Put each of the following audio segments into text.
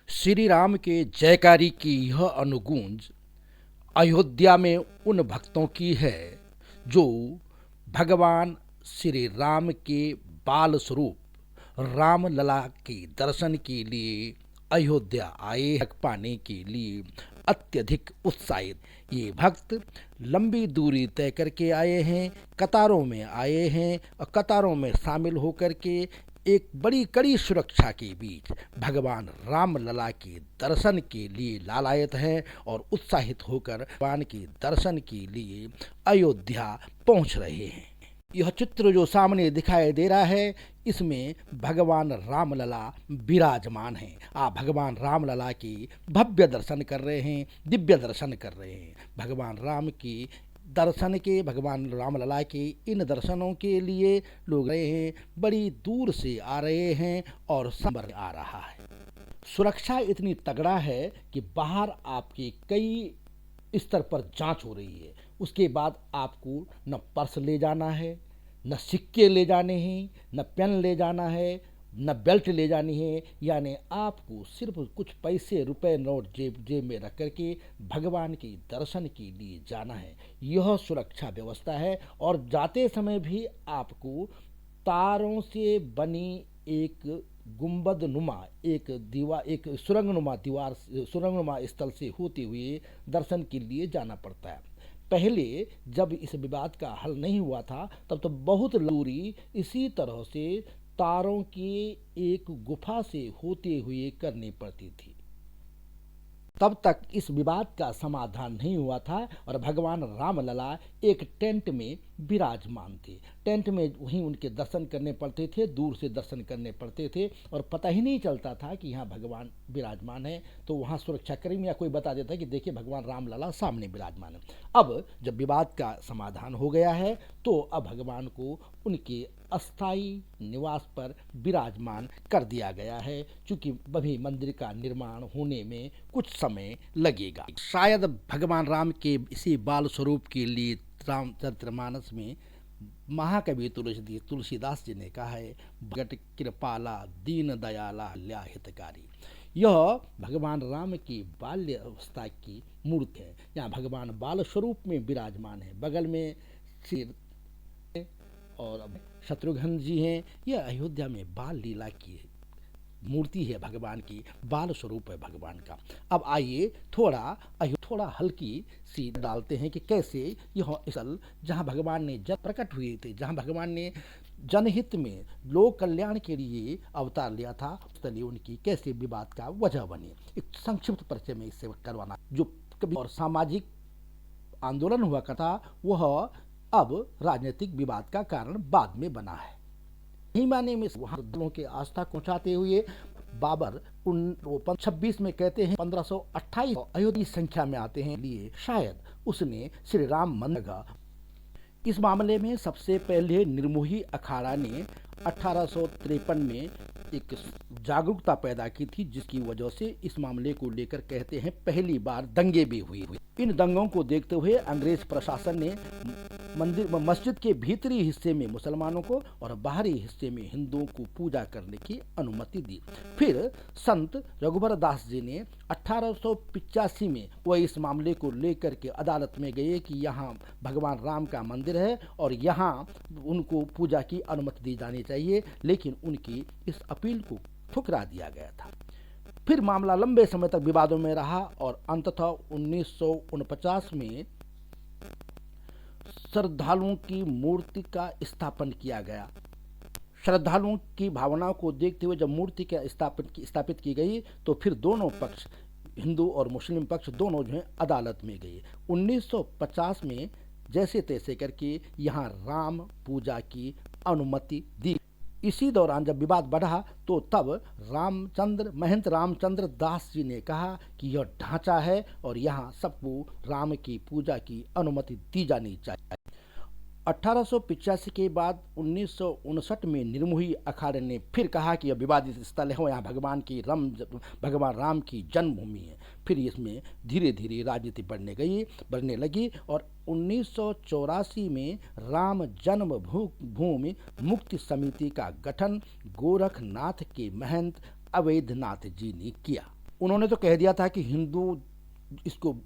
श्री राम के जयकारी की यह अनुगूंज अयोध्या में उन भक्तों की है जो भगवान श्री राम के बाल स्वरूप रामलला के दर्शन के लिए अयोध्या आए पाने के लिए अत्यधिक उत्साहित। ये भक्त लंबी दूरी तय करके आए हैं, कतारों में आए हैं और कतारों में शामिल होकर के एक बड़ी कड़ी सुरक्षा के बीच भगवान रामलला के दर्शन के लिए लालायत हैं और उत्साहित होकर भगवान के दर्शन के लिए अयोध्या पहुंच रहे हैं। यह चित्र जो सामने दिखाई दे रहा है, इसमें भगवान रामलला विराजमान हैं। आप भगवान रामलला के भव्य दर्शन कर रहे हैं, दिव्य दर्शन कर रहे हैं। भगवान राम की दर्शन के, भगवान रामलला के इन दर्शनों के लिए लोग रहे हैं, बड़ी दूर से आ रहे हैं और संबर आ रहा है। सुरक्षा इतनी तगड़ा है कि बाहर आपके कई स्तर पर जांच हो रही है। उसके बाद आपको न पर्स ले जाना है, न सिक्के ले जाने हैं, न पेन ले जाना है, न बेल्ट ले जानी है। यानी आपको सिर्फ कुछ पैसे, रुपए, नोट जेब में रख करके भगवान के दर्शन के लिए जाना है। यह सुरक्षा व्यवस्था है। और जाते समय भी आपको तारों से बनी एक गुंबद नुमा एक सुरंगनुमा स्थल से होते हुए दर्शन के लिए जाना पड़ता है। पहले जब इस विवाद का हल नहीं हुआ था तब तो बहुत दूरी इसी तरह से तारों की एक गुफा से होते हुए करनी पड़ती थी। तब तक इस विवाद का समाधान नहीं हुआ था और भगवान रामलला एक टेंट में विराजमान थे। टेंट में वहीं उनके दर्शन करने पड़ते थे, दूर से दर्शन करने पड़ते थे और पता ही नहीं चलता था कि यहाँ भगवान विराजमान है। तो वहाँ सुरक्षाकर्मी या कोई बता देता कि देखिए भगवान रामलला सामने विराजमान है। अब जब विवाद का समाधान हो गया है तो अब भगवान को उनके अस्थायी निवास पर विराजमान कर दिया गया है, क्योंकि अभी मंदिर का निर्माण होने में कुछ समय लगेगा। शायद भगवान राम के इसी बाल स्वरूप के लिए रामचरितमानस में महाकवि तुलसीदास जी ने कहा है, भगत कृपाला दीन दयाला हितकारी। यह भगवान राम की बाल्य अवस्था की मूर्ति है। यहाँ भगवान बाल स्वरूप में विराजमान है। बगल में श्री और शत्रुघ्न जी हैं। यह अयोध्या में बाल लीला की मूर्ति है, भगवान की बाल स्वरूप है भगवान का। अब आइए थोड़ा हल्की सी डालते हैं कि कैसे यह स्थल जहाँ भगवान ने जब प्रकट हुए थे, जहाँ भगवान ने जनहित में लोक कल्याण के लिए अवतार लिया था, स्थलीय उनकी कैसे विवाद का वजह बनी। एक संक्षिप्त परिचय में इससे करवाना। जो कभी और सामाजिक आंदोलन हुआ था वह अब राजनीतिक विवाद का कारण बाद में बना है। यही माने में वहाँ लोगों के आस्था को पहुँचाते हुए बाबर 26 में कहते हैं 1528 अयोध्या संख्या में आते हैं लिए शायद उसने श्री राम मंदिर। इस मामले में सबसे पहले निर्मोही अखाड़ा ने 1853 में एक जागरूकता पैदा की थी, जिसकी वजह से इस मामले को लेकर कहते हैं पहली बार दंगे भी हुई। इन दंगों को देखते हुए अंग्रेज प्रशासन ने मस्जिद के भीतरी हिस्से में मुसलमानों को और बाहरी हिस्से में हिंदुओं को पूजा करने की अनुमति दी। फिर संत रघुबर दास जी ने 1885 में वह इस मामले को लेकर के अदालत में गए कि यहाँ भगवान राम का मंदिर है और यहाँ उनको पूजा की अनुमति दी जानी चाहिए, लेकिन उनकी इस अपील को ठुकरा दिया गया था। फिर मामला लंबे समय तक विवादों में रहा और अंततः 1949 में श्रद्धालुओं की मूर्ति का स्थापन किया गया। श्रद्धालुओं की भावनाओं को देखते हुए जब मूर्ति का स्थापित की गई तो फिर दोनों पक्ष, हिंदू और मुस्लिम पक्ष दोनों जो है अदालत में गए। 1950 में जैसे तैसे करके यहाँ राम पूजा की अनुमति दी। इसी दौरान जब विवाद बढ़ा तो तब महंत रामचंद्र दास जी ने कहा कि यह ढांचा है और यहाँ सबको राम की पूजा की अनुमति दी जानी चाहिए। 1885 के बाद 1959 में निर्मोही अखाड़े ने फिर कहा कि यह विवादित स्थल है, यहाँ भगवान राम की जन्मभूमि है। फिर इसमें धीरे धीरे राजनीति बढ़ने लगी और 1984 में राम जन्मभूमि मुक्ति समिति का गठन गोरखनाथ के महंत अवैधनाथ जी ने किया। उन्होंने तो कह दिया था कि हिंदू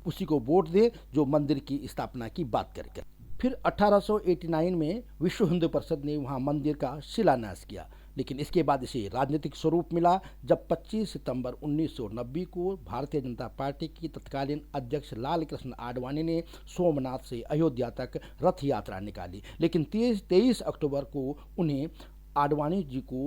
उसी को वोट दे जो मंदिर की स्थापना की बात करके। फिर 1889 में विश्व हिंदू परिषद ने वहाँ मंदिर का शिलान्यास किया, लेकिन इसके बाद इसे राजनीतिक स्वरूप मिला जब 25 सितंबर 1990 को भारतीय जनता पार्टी की तत्कालीन अध्यक्ष लाल कृष्ण आडवाणी ने सोमनाथ से अयोध्या तक रथ यात्रा निकाली। लेकिन 23 अक्टूबर को उन्हें आडवाणी जी को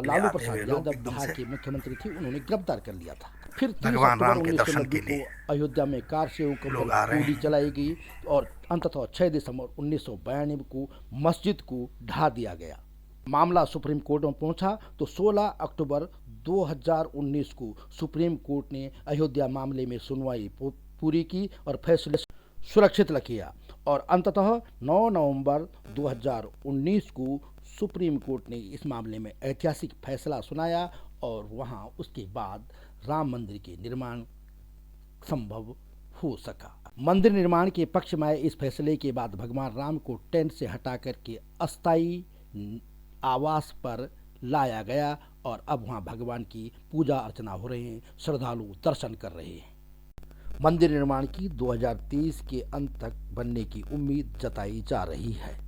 लालू प्रसाद यादव बिहार के मुख्यमंत्री थे, उन्होंने गिरफ्तार कर लिया था। फिर 30 अक्टूबर 1990 को अयोध्या में कार सेवकों पर गोली चलाई गई और अंततः 6 दिसंबर 1992 को मस्जिद को ढा दिया गया। मामला सुप्रीम कोर्ट में पहुंचा तो 16 अक्टूबर 2019 को सुप्रीम कोर्ट ने अयोध्या मामले में सुनवाई पूरी की और फैसले सुरक्षित किया और अंततः 9 नवंबर 2019 को सुप्रीम कोर्ट ने इस मामले में ऐतिहासिक फैसला सुनाया और वहां उसके बाद राम मंदिर के निर्माण संभव हो सका। मंदिर निर्माण के पक्ष में इस फैसले के बाद भगवान राम को टेंट से हटाकर के अस्थायी आवास पर लाया गया और अब वहां भगवान की पूजा अर्चना हो रही है, श्रद्धालु दर्शन कर रहे हैं। मंदिर निर्माण की 2023 के अंत तक बनने की उम्मीद जताई जा रही है।